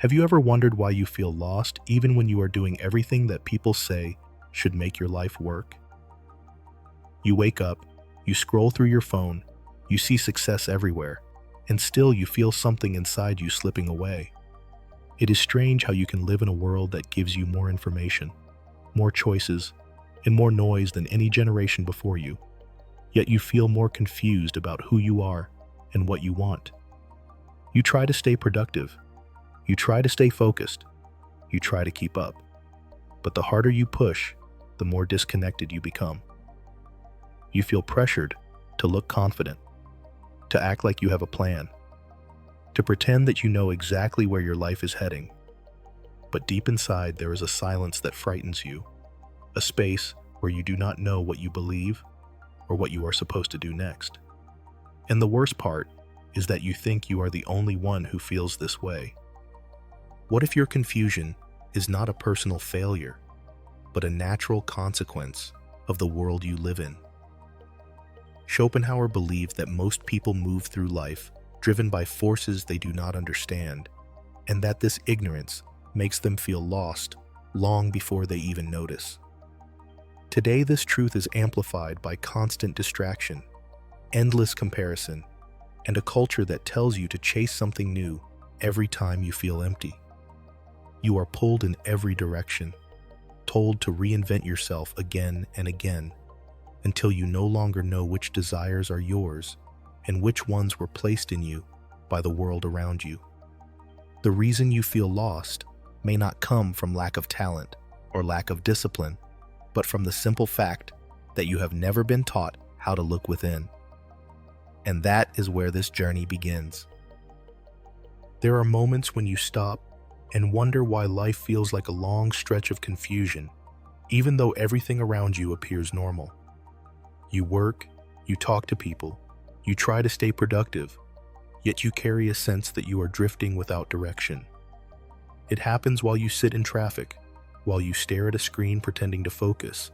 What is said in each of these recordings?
Have you ever wondered why you feel lost even when you are doing everything that people say should make your life work? You wake up, you scroll through your phone, you see success everywhere, and still you feel something inside you slipping away. It is strange how you can live in a world that gives you more information, more choices, and more noise than any generation before you, yet you feel more confused about who you are and what you want. You try to stay productive, you try to stay focused, you try to keep up, but the harder you push, the more disconnected you become. You feel pressured to look confident, to act like you have a plan, to pretend that you know exactly where your life is heading. But deep inside, there is a silence that frightens you, a space where you do not know what you believe or what you are supposed to do next. And the worst part is that you think you are the only one who feels this way. What if your confusion is not a personal failure, but a natural consequence of the world you live in? Schopenhauer believed that most people move through life driven by forces they do not understand, and that this ignorance makes them feel lost long before they even notice. Today, this truth is amplified by constant distraction, endless comparison, and a culture that tells you to chase something new every time you feel empty. You are pulled in every direction, told to reinvent yourself again and again, until you no longer know which desires are yours and which ones were placed in you by the world around you. The reason you feel lost may not come from lack of talent or lack of discipline, but from the simple fact that you have never been taught how to look within. And that is where this journey begins. There are moments when you stop and wonder why life feels like a long stretch of confusion, even though everything around you appears normal. You work, you talk to people, you try to stay productive, yet you carry a sense that you are drifting without direction. It happens while you sit in traffic, while you stare at a screen pretending to focus,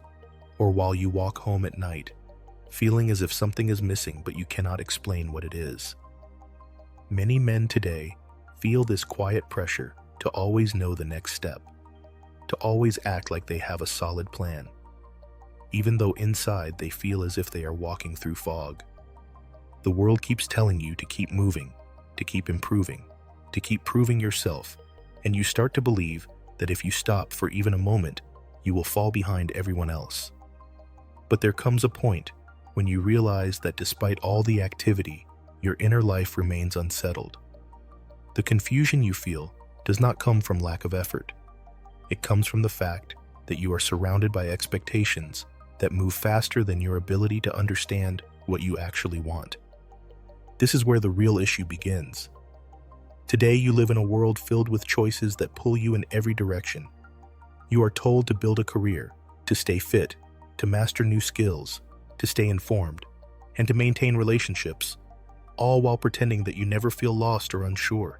or while you walk home at night, feeling as if something is missing but you cannot explain what it is. Many men today feel this quiet pressure to always know the next step, to always act like they have a solid plan, even though inside they feel as if they are walking through fog. The world keeps telling you to keep moving, to keep improving, to keep proving yourself, and you start to believe that if you stop for even a moment, you will fall behind everyone else. But there comes a point when you realize that despite all the activity, your inner life remains unsettled. The confusion you feel does not come from lack of effort. It comes from the fact that you are surrounded by expectations that move faster than your ability to understand what you actually want. This is where the real issue begins. Today, you live in a world filled with choices that pull you in every direction. You are told to build a career, to stay fit, to master new skills, to stay informed, and to maintain relationships, all while pretending that you never feel lost or unsure.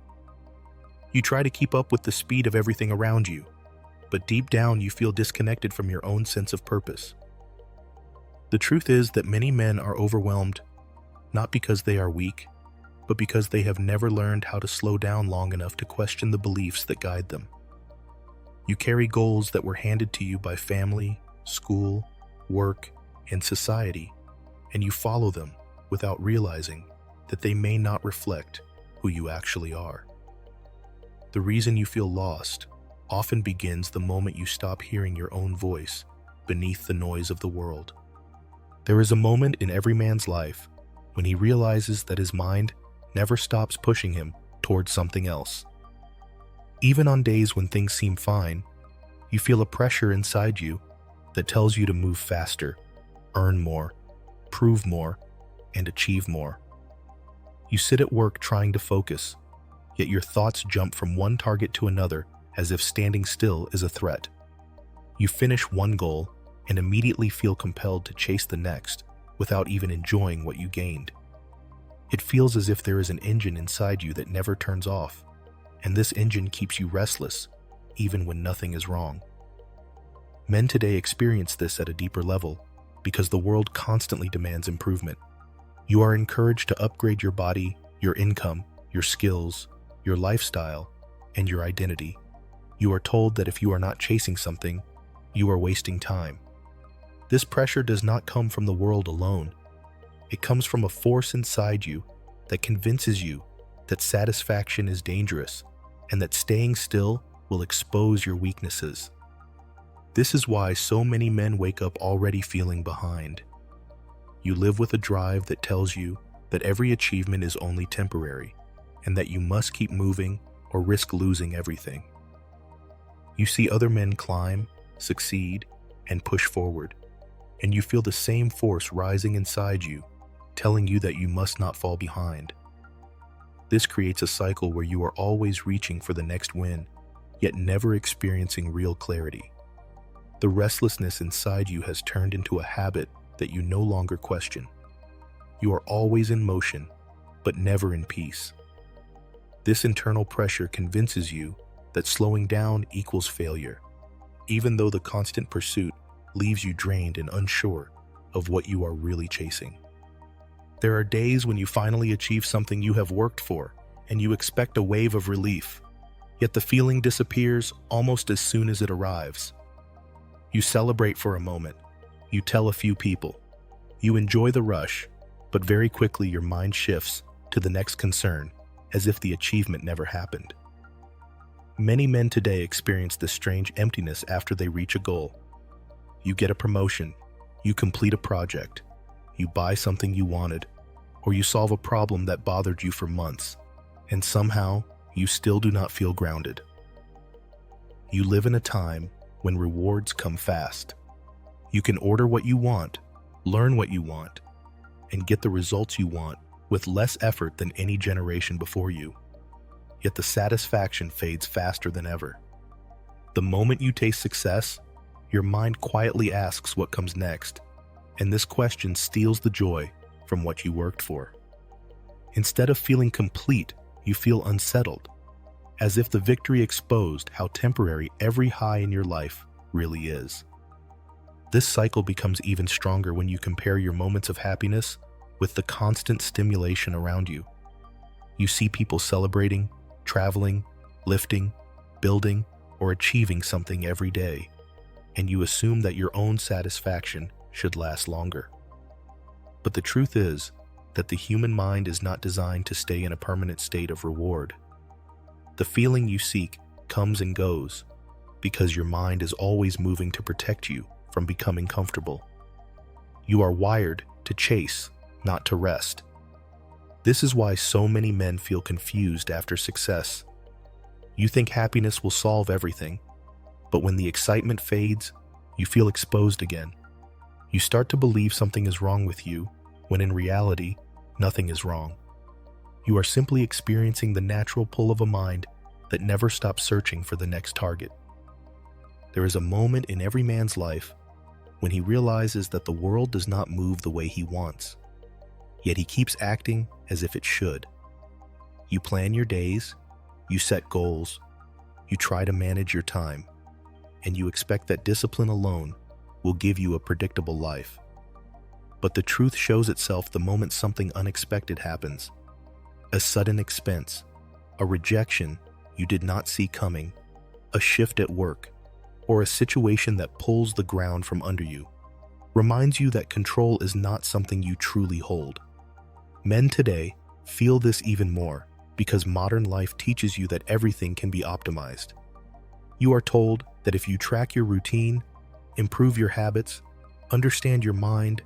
You try to keep up with the speed of everything around you, but deep down you feel disconnected from your own sense of purpose. The truth is that many men are overwhelmed, not because they are weak, but because they have never learned how to slow down long enough to question the beliefs that guide them. You carry goals that were handed to you by family, school, work, and society, and you follow them without realizing that they may not reflect who you actually are. The reason you feel lost often begins the moment you stop hearing your own voice beneath the noise of the world. There is a moment in every man's life when he realizes that his mind never stops pushing him towards something else. Even on days when things seem fine, you feel a pressure inside you that tells you to move faster, earn more, prove more, and achieve more. You sit at work trying to focus, yet your thoughts jump from one target to another as if standing still is a threat. You finish one goal and immediately feel compelled to chase the next without even enjoying what you gained. It feels as if there is an engine inside you that never turns off, and this engine keeps you restless even when nothing is wrong. Men today experience this at a deeper level because the world constantly demands improvement. You are encouraged to upgrade your body, your income, your skills, your lifestyle, and your identity. You are told that if you are not chasing something, you are wasting time. This pressure does not come from the world alone. It comes from a force inside you that convinces you that satisfaction is dangerous and that staying still will expose your weaknesses. This is why so many men wake up already feeling behind. You live with a drive that tells you that every achievement is only temporary and that you must keep moving or risk losing everything. You see other men climb, succeed, and push forward, and you feel the same force rising inside you, telling you that you must not fall behind. This creates a cycle where you are always reaching for the next win, yet never experiencing real clarity. The restlessness inside you has turned into a habit that you no longer question. You are always in motion, but never in peace. This internal pressure convinces you that slowing down equals failure, even though the constant pursuit leaves you drained and unsure of what you are really chasing. There are days when you finally achieve something you have worked for, and you expect a wave of relief, yet the feeling disappears almost as soon as it arrives. You celebrate for a moment, you tell a few people, you enjoy the rush, but very quickly your mind shifts to the next concern, as if the achievement never happened. Many men today experience this strange emptiness after they reach a goal. You get a promotion, you complete a project, you buy something you wanted, or you solve a problem that bothered you for months, and somehow you still do not feel grounded. You live in a time when rewards come fast. You can order what you want, learn what you want, and get the results you want with less effort than any generation before you. Yet the satisfaction fades faster than ever. The moment you taste success, your mind quietly asks what comes next, and this question steals the joy from what you worked for. Instead of feeling complete, you feel unsettled, as if the victory exposed how temporary every high in your life really is. This cycle becomes even stronger when you compare your moments of happiness with the constant stimulation around you. You see people celebrating, traveling, lifting, building, or achieving something every day, and you assume that your own satisfaction should last longer. But the truth is that the human mind is not designed to stay in a permanent state of reward. The feeling you seek comes and goes because your mind is always moving to protect you from becoming comfortable. You are wired to chase, not to rest. This is why so many men feel confused after success. You think happiness will solve everything, but when the excitement fades, you feel exposed again. You start to believe something is wrong with you, when in reality, nothing is wrong. You are simply experiencing the natural pull of a mind that never stops searching for the next target. There is a moment in every man's life when he realizes that the world does not move the way he wants, yet he keeps acting as if it should. You plan your days, you set goals, you try to manage your time, and you expect that discipline alone will give you a predictable life. But the truth shows itself the moment something unexpected happens. A sudden expense, a rejection you did not see coming, a shift at work, or a situation that pulls the ground from under you, reminds you that control is not something you truly hold. Men today feel this even more because modern life teaches you that everything can be optimized. You are told that if you track your routine, improve your habits, understand your mind,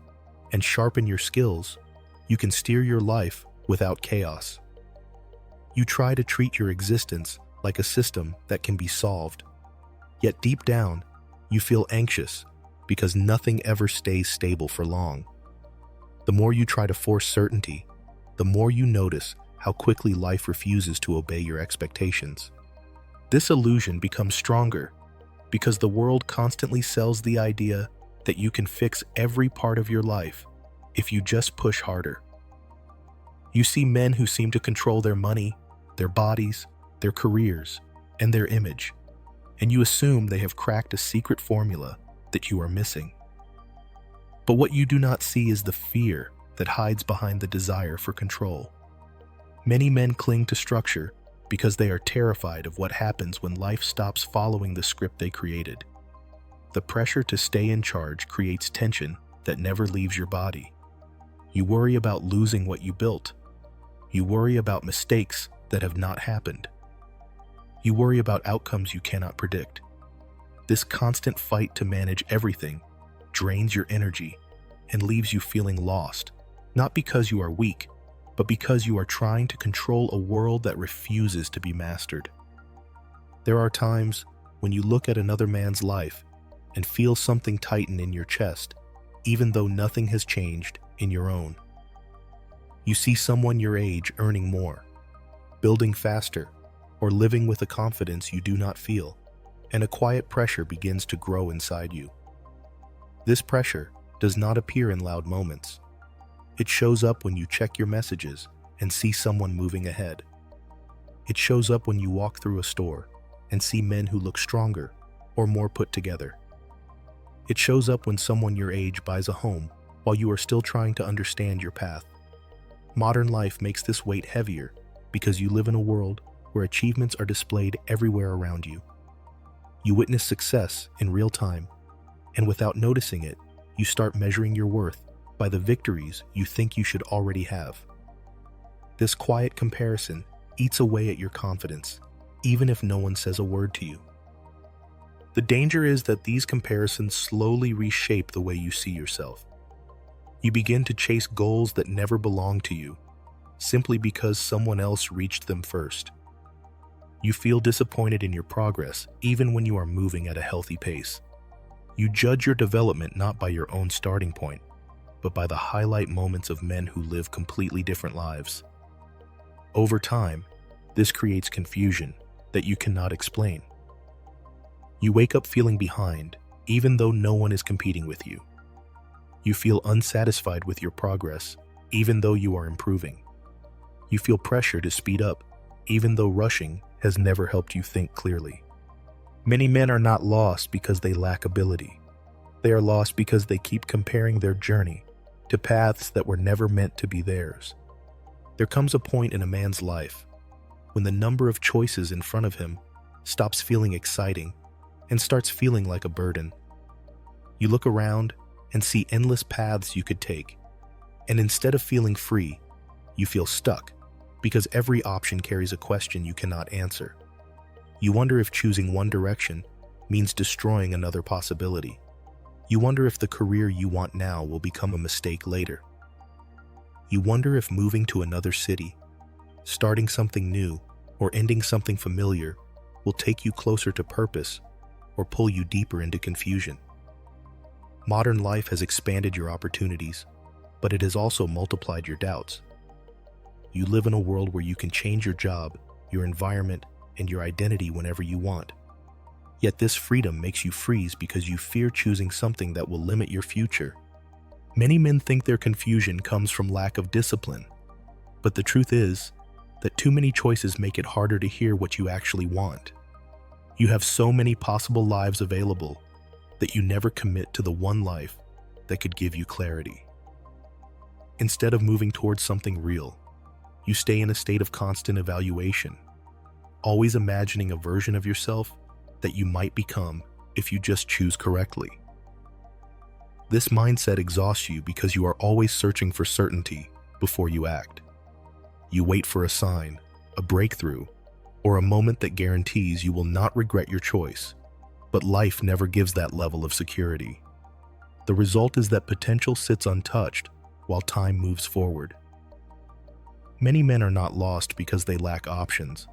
and sharpen your skills, you can steer your life without chaos. You try to treat your existence like a system that can be solved. Yet deep down, you feel anxious because nothing ever stays stable for long. The more you try to force certainty, the more you notice how quickly life refuses to obey your expectations. This illusion becomes stronger because the world constantly sells the idea that you can fix every part of your life if you just push harder. You see men who seem to control their money, their bodies, their careers, and their image, and you assume they have cracked a secret formula that you are missing. But what you do not see is the fear that hides behind the desire for control. Many men cling to structure because they are terrified of what happens when life stops following the script they created. The pressure to stay in charge creates tension that never leaves your body. You worry about losing what you built. You worry about mistakes that have not happened. You worry about outcomes you cannot predict. This constant fight to manage everything drains your energy and leaves you feeling lost, not because you are weak, but because you are trying to control a world that refuses to be mastered. There are times when you look at another man's life and feel something tighten in your chest, even though nothing has changed in your own. You see someone your age earning more, building faster, or living with a confidence you do not feel, and a quiet pressure begins to grow inside you. This pressure does not appear in loud moments. It shows up when you check your messages and see someone moving ahead. It shows up when you walk through a store and see men who look stronger or more put together. It shows up when someone your age buys a home while you are still trying to understand your path. Modern life makes this weight heavier because you live in a world where achievements are displayed everywhere around you. You witness success in real time, and without noticing it, you start measuring your worth by the victories you think you should already have. This quiet comparison eats away at your confidence, even if no one says a word to you. The danger is that these comparisons slowly reshape the way you see yourself. You begin to chase goals that never belong to you, simply because someone else reached them first. You feel disappointed in your progress, even when you are moving at a healthy pace. You judge your development not by your own starting point, but by the highlight moments of men who live completely different lives. Over time, this creates confusion that you cannot explain. You wake up feeling behind, even though no one is competing with you. You feel unsatisfied with your progress, even though you are improving. You feel pressure to speed up, even though rushing has never helped you think clearly. Many men are not lost because they lack ability. They are lost because they keep comparing their journey to paths that were never meant to be theirs. There comes a point in a man's life when the number of choices in front of him stops feeling exciting and starts feeling like a burden. You look around and see endless paths you could take, and instead of feeling free, you feel stuck because every option carries a question you cannot answer. You wonder if choosing one direction means destroying another possibility. You wonder if the career you want now will become a mistake later. You wonder if moving to another city, starting something new, or ending something familiar will take you closer to purpose or pull you deeper into confusion. Modern life has expanded your opportunities, but it has also multiplied your doubts. You live in a world where you can change your job, your environment, and your identity whenever you want. Yet this freedom makes you freeze because you fear choosing something that will limit your future. Many men think their confusion comes from lack of discipline, but the truth is that too many choices make it harder to hear what you actually want. You have so many possible lives available that you never commit to the one life that could give you clarity. Instead of moving towards something real, you stay in a state of constant evaluation, always imagining a version of yourself that you might become if you just choose correctly. This mindset exhausts you because you are always searching for certainty before you act. You wait for a sign, a breakthrough, or a moment that guarantees you will not regret your choice, but life never gives that level of security. The result is that potential sits untouched while time moves forward. Many men are not lost because they lack options.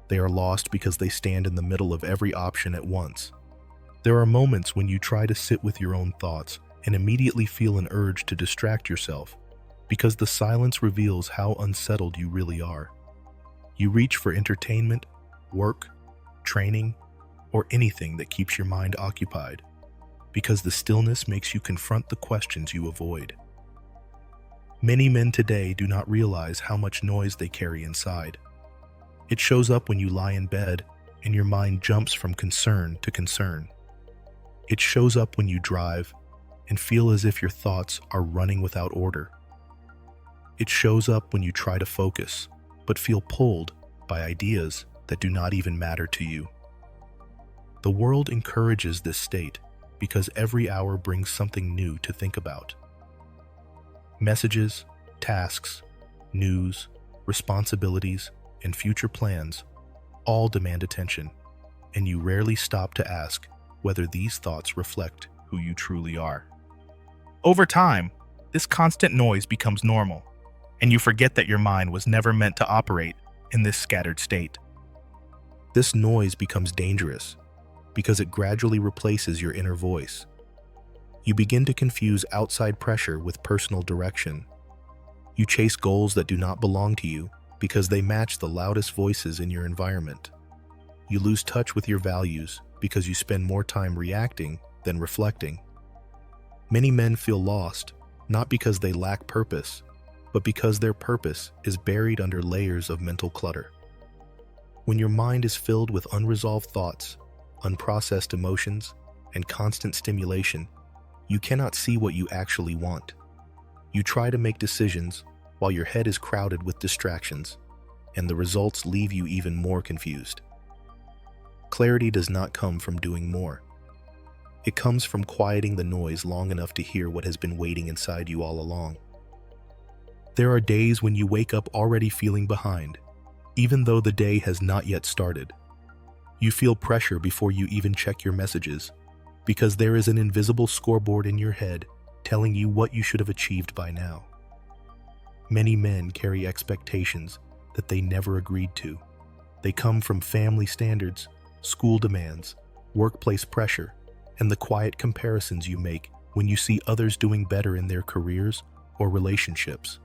They are lost because they stand in the middle of every option at once. There are moments when you try to sit with your own thoughts and immediately feel an urge to distract yourself because the silence reveals how unsettled you really are. You reach for entertainment, work, training, or anything that keeps your mind occupied because the stillness makes you confront the questions you avoid. Many men today do not realize how much noise they carry inside. It shows up when you lie in bed and your mind jumps from concern to concern. It shows up when you drive and feel as if your thoughts are running without order. It shows up when you try to focus, but feel pulled by ideas that do not even matter to you. The world encourages this state because every hour brings something new to think about. Messages, tasks, news, responsibilities, and future plans all demand attention, and you rarely stop to ask whether these thoughts reflect who you truly are. Over time, this constant noise becomes normal, and you forget that your mind was never meant to operate in this scattered state. This noise becomes dangerous because it gradually replaces your inner voice. You begin to confuse outside pressure with personal direction. You chase goals that do not belong to you because they match the loudest voices in your environment. You lose touch with your values because you spend more time reacting than reflecting. Many men feel lost, not because they lack purpose, but because their purpose is buried under layers of mental clutter. When your mind is filled with unresolved thoughts, unprocessed emotions, and constant stimulation, you cannot see what you actually want. You try to make decisions while your head is crowded with distractions, and the results leave you even more confused. Clarity does not come from doing more. It comes from quieting the noise long enough to hear what has been waiting inside you all along. There are days when you wake up already feeling behind, even though the day has not yet started. You feel pressure before you even check your messages, because there is an invisible scoreboard in your head telling you what you should have achieved by now. Many men carry expectations that they never agreed to. They come from family standards, school demands, workplace pressure, and the quiet comparisons you make when you see others doing better in their careers or relationships.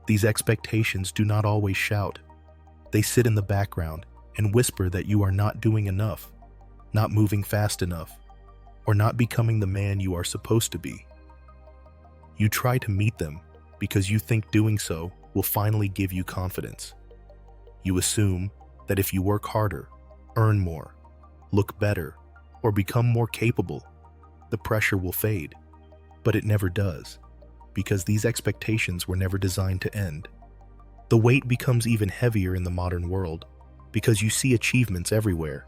These expectations do not always shout. They sit in the background and whisper that you are not doing enough, not moving fast enough, or not becoming the man you are supposed to be. You try to meet them because you think doing so will finally give you confidence. You assume that if you work harder, earn more, look better, or become more capable, the pressure will fade. But it never does, because these expectations were never designed to end. The weight becomes even heavier in the modern world because you see achievements everywhere.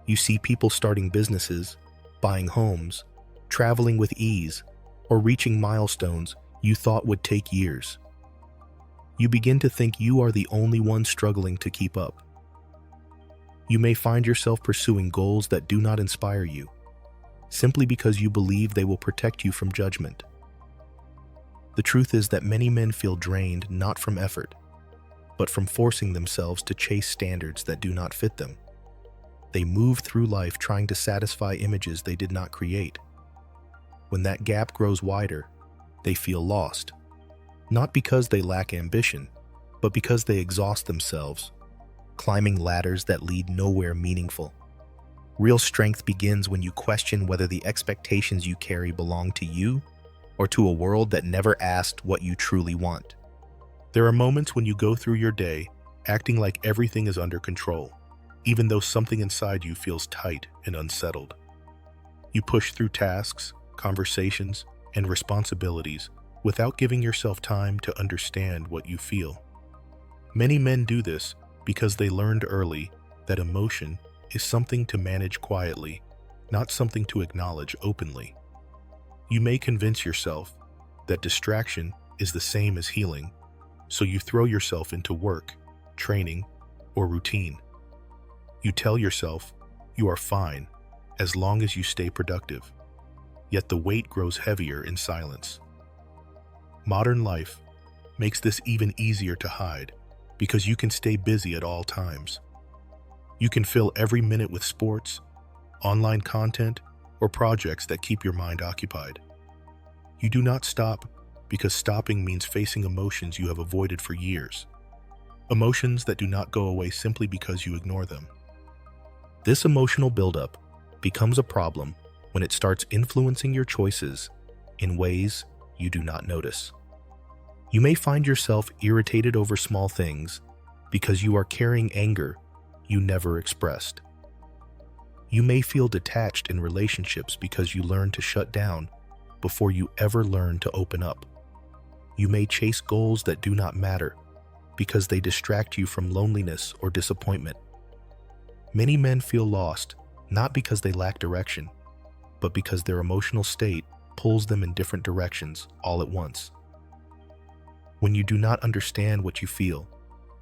You see people starting businesses, buying homes, traveling with ease, or reaching milestones you thought would take years. You begin to think you are the only one struggling to keep up. You may find yourself pursuing goals that do not inspire you, simply because you believe they will protect you from judgment. The truth is that many men feel drained not from effort, but from forcing themselves to chase standards that do not fit them. They move through life trying to satisfy images they did not create. When that gap grows wider, they feel lost, not because they lack ambition, but because they exhaust themselves, climbing ladders that lead nowhere meaningful. Real strength begins when you question whether the expectations you carry belong to you or to a world that never asked what you truly want. There are moments when you go through your day acting like everything is under control, even though something inside you feels tight and unsettled. You push through tasks, conversations, and responsibilities without giving yourself time to understand what you feel. Many men do this because they learned early that emotion is something to manage quietly, not something to acknowledge openly. You may convince yourself that distraction is the same as healing, so you throw yourself into work, training, or routine. You tell yourself you are fine as long as you stay productive, yet the weight grows heavier in silence. Modern life makes this even easier to hide because you can stay busy at all times. You can fill every minute with sports, online content, or projects that keep your mind occupied. You do not stop because stopping means facing emotions you have avoided for years. Emotions that do not go away simply because you ignore them. This emotional buildup becomes a problem when it starts influencing your choices in ways you do not notice. You may find yourself irritated over small things because you are carrying anger you never expressed. You may feel detached in relationships because you learn to shut down before you ever learn to open up. You may chase goals that do not matter because they distract you from loneliness or disappointment. Many men feel lost, not because they lack direction, but because their emotional state pulls them in different directions all at once. When you do not understand what you feel,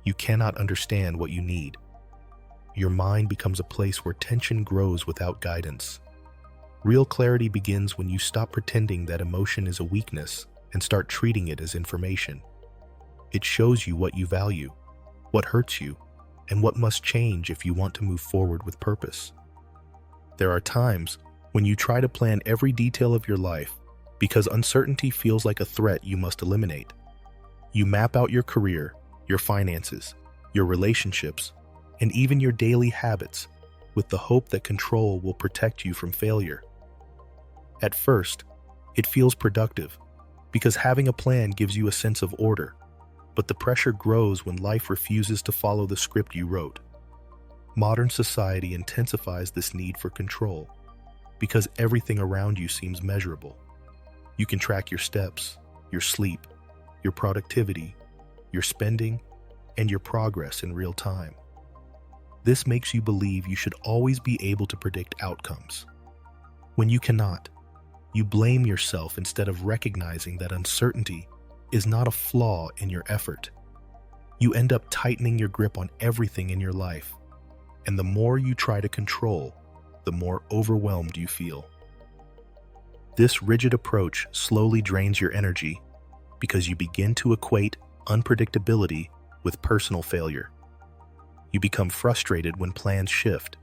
you cannot understand what you need. Your mind becomes a place where tension grows without guidance. Real clarity begins when you stop pretending that emotion is a weakness and start treating it as information. It shows you what you value, what hurts you, and what must change if you want to move forward with purpose. There are times when you try to plan every detail of your life because uncertainty feels like a threat you must eliminate. You map out your career, your finances, your relationships, and even your daily habits with the hope that control will protect you from failure. At first, it feels productive because having a plan gives you a sense of order, but the pressure grows when life refuses to follow the script you wrote. Modern society intensifies this need for control because everything around you seems measurable. You can track your steps, your sleep, your productivity, your spending, and your progress in real time. This makes you believe you should always be able to predict outcomes. When you cannot, you blame yourself instead of recognizing that uncertainty is not a flaw in your effort. You end up tightening your grip on everything in your life, and the more you try to control, the more overwhelmed you feel. This rigid approach slowly drains your energy because you begin to equate unpredictability with personal failure. You become frustrated when plans shift,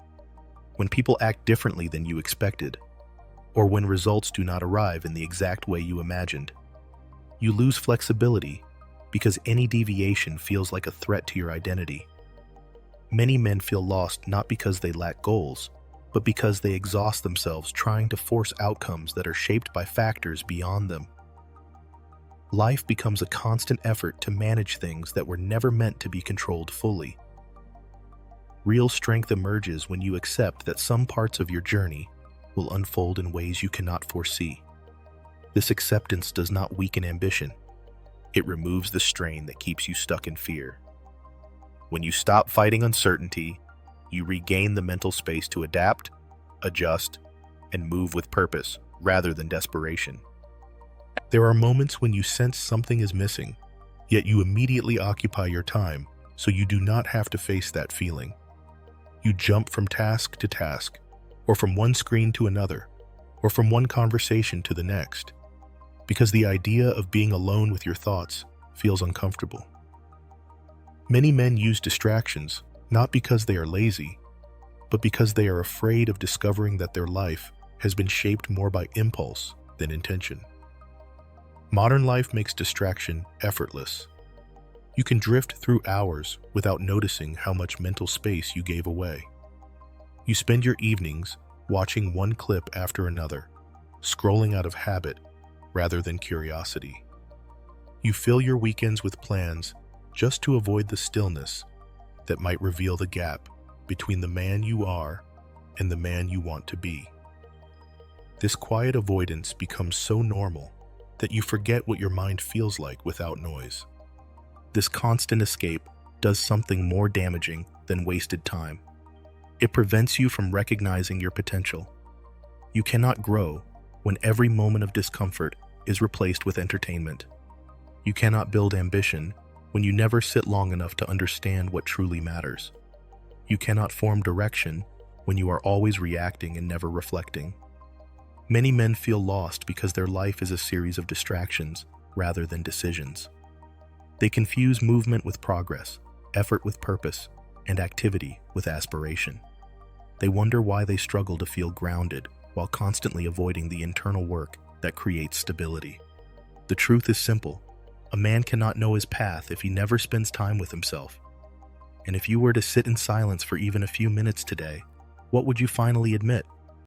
when people act differently than you expected, or when results do not arrive in the exact way you imagined. You lose flexibility because any deviation feels like a threat to your identity. Many men feel lost not because they lack goals, but because they exhaust themselves trying to force outcomes that are shaped by factors beyond them. Life becomes a constant effort to manage things that were never meant to be controlled fully. Real strength emerges when you accept that some parts of your journey will unfold in ways you cannot foresee. This acceptance does not weaken ambition. It removes the strain that keeps you stuck in fear. When you stop fighting uncertainty, you regain the mental space to adapt, adjust, and move with purpose rather than desperation. There are moments when you sense something is missing, yet you immediately occupy your time so you do not have to face that feeling. You jump from task to task, or from one screen to another, or from one conversation to the next, because the idea of being alone with your thoughts feels uncomfortable. Many men use distractions not because they are lazy, but because they are afraid of discovering that their life has been shaped more by impulse than intention. Modern life makes distraction effortless. You can drift through hours without noticing how much mental space you gave away. You spend your evenings watching one clip after another, scrolling out of habit rather than curiosity. You fill your weekends with plans just to avoid the stillness that might reveal the gap between the man you are and the man you want to be. This quiet avoidance becomes so normal that you forget what your mind feels like without noise. This constant escape does something more damaging than wasted time. It prevents you from recognizing your potential. You cannot grow when every moment of discomfort is replaced with entertainment. You cannot build ambition when you never sit long enough to understand what truly matters. You cannot form direction when you are always reacting and never reflecting. Many men feel lost because their life is a series of distractions rather than decisions. They confuse movement with progress, effort with purpose, and activity with aspiration. They wonder why they struggle to feel grounded while constantly avoiding the internal work that creates stability. The truth is simple. A man cannot know his path if he never spends time with himself. And if you were to sit in silence for even a few minutes today, what would you finally admit?